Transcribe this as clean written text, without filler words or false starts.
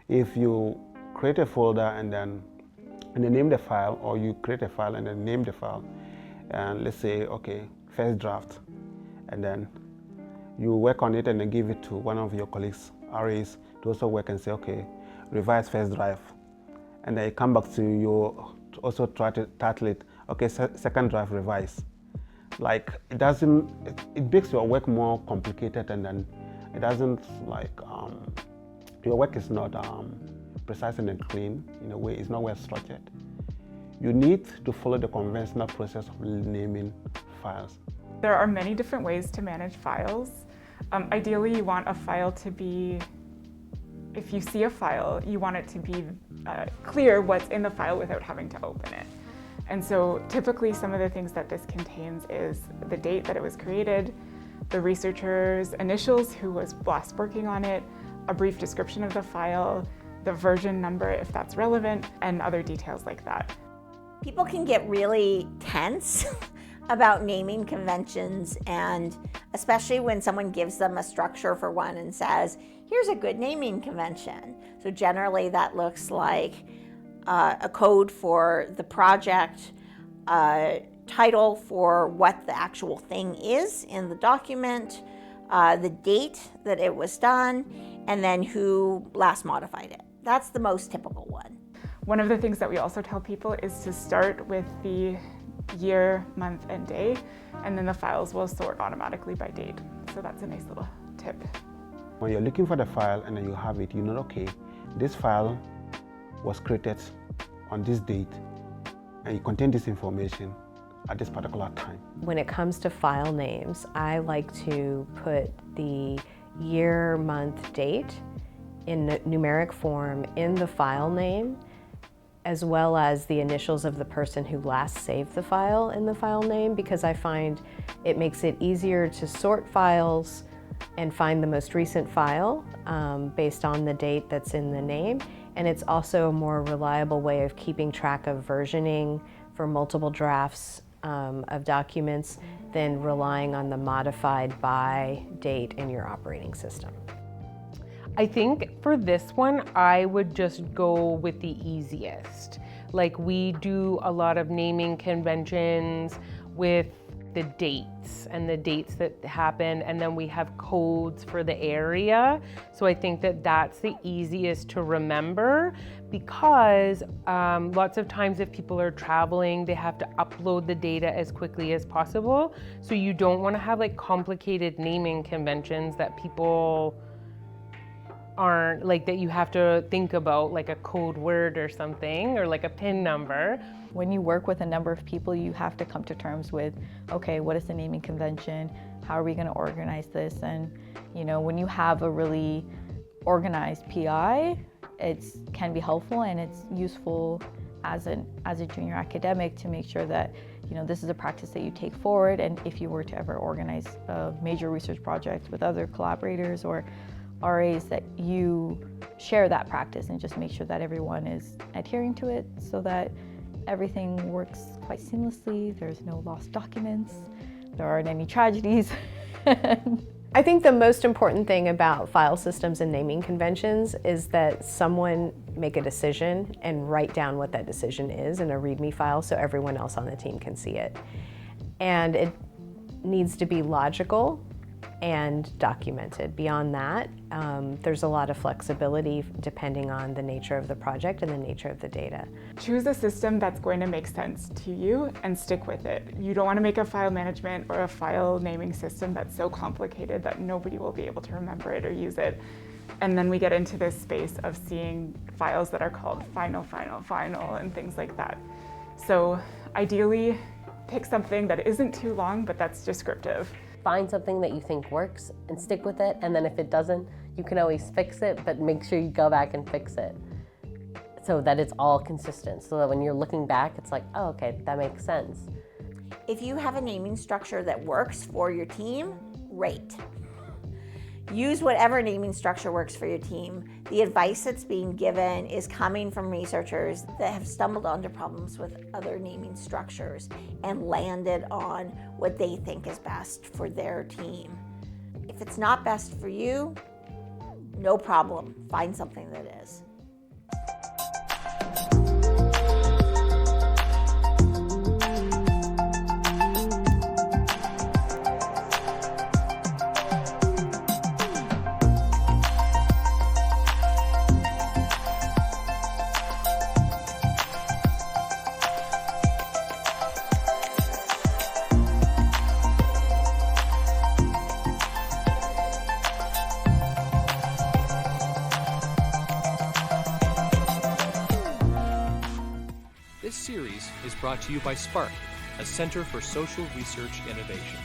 If you create a folder and then name the file, or you create a file and then name the file, and let's say, okay, first draft, and then you work on it and then give it to one of your colleagues, RAs, to also work and say, okay, revise first draft, and then you come back to you to also try to title it, okay, second draft, revise. Like, it makes your work more complicated, and then it doesn't your work is not precise and clean in a way. It's not well structured. You need to follow the conventional process of naming files. There are many different ways to manage files. Ideally, you want a file to be, if you see a file, you want it to be clear what's in the file without having to open it. And so typically some of the things that this contains is the date that it was created, the researcher's initials who was last working on it, a brief description of the file, the version number if that's relevant, and other details like that. People can get really tense about naming conventions, and especially when someone gives them a structure for one and says, here's a good naming convention. So generally that looks like a code for the project, title for what the actual thing is in the document, the date that it was done, and then who last modified it. That's the most typical one. One of the things that we also tell people is to start with the year, month, and day, and then the files will sort automatically by date. So that's a nice little tip. When you're looking for the file and then you have it, you know, okay, this file was created on this date and it contains this information at this particular time. When it comes to file names, I like to put the year, month, date in numeric form in the file name, as well as the initials of the person who last saved the file in the file name, because I find it makes it easier to sort files and find the most recent file based on the date that's in the name. And it's also a more reliable way of keeping track of versioning for multiple drafts of documents than relying on the modified by date in your operating system. I think for this one, I would just go with the easiest. Like, we do a lot of naming conventions with the dates and the dates that happen, and then we have codes for the area. So I think that that's the easiest to remember, because lots of times if people are traveling, they have to upload the data as quickly as possible. So you don't want to have like complicated naming conventions that people aren't, like, that you have to think about, like a code word or something, or like a PIN number. When you work with a number of people, you have to come to terms with, okay, what is the naming convention? How are we going to organize this? And, you know, when you have a really organized PI, it can be helpful, and it's useful as a junior academic to make sure that, you know, this is a practice that you take forward. And if you were to ever organize a major research project with other collaborators or RAs, that you share that practice and just make sure that everyone is adhering to it, so that everything works quite seamlessly. There's no lost documents, there aren't any tragedies. I think the most important thing about file systems and naming conventions is that someone make a decision and write down what that decision is in a README file so everyone else on the team can see it. And it needs to be logical and documented. Beyond that, there's a lot of flexibility depending on the nature of the project and the nature of the data. Choose a system that's going to make sense to you and stick with it. You don't want to make a file management or a file naming system that's so complicated that nobody will be able to remember it or use it. And then we get into this space of seeing files that are called final, and things like that. So ideally, pick something that isn't too long, but that's descriptive. Find something that you think works and stick with it, and then if it doesn't, you can always fix it, but make sure you go back and fix it so that it's all consistent, so that when you're looking back, it's like, oh, okay, that makes sense. If you have a naming structure that works for your team, great. Use whatever naming structure works for your team. The advice that's being given is coming from researchers that have stumbled onto problems with other naming structures and landed on what they think is best for their team. If it's not best for you, no problem. Find something that is. This series is brought to you by Spark, a Center for Social Research Innovation.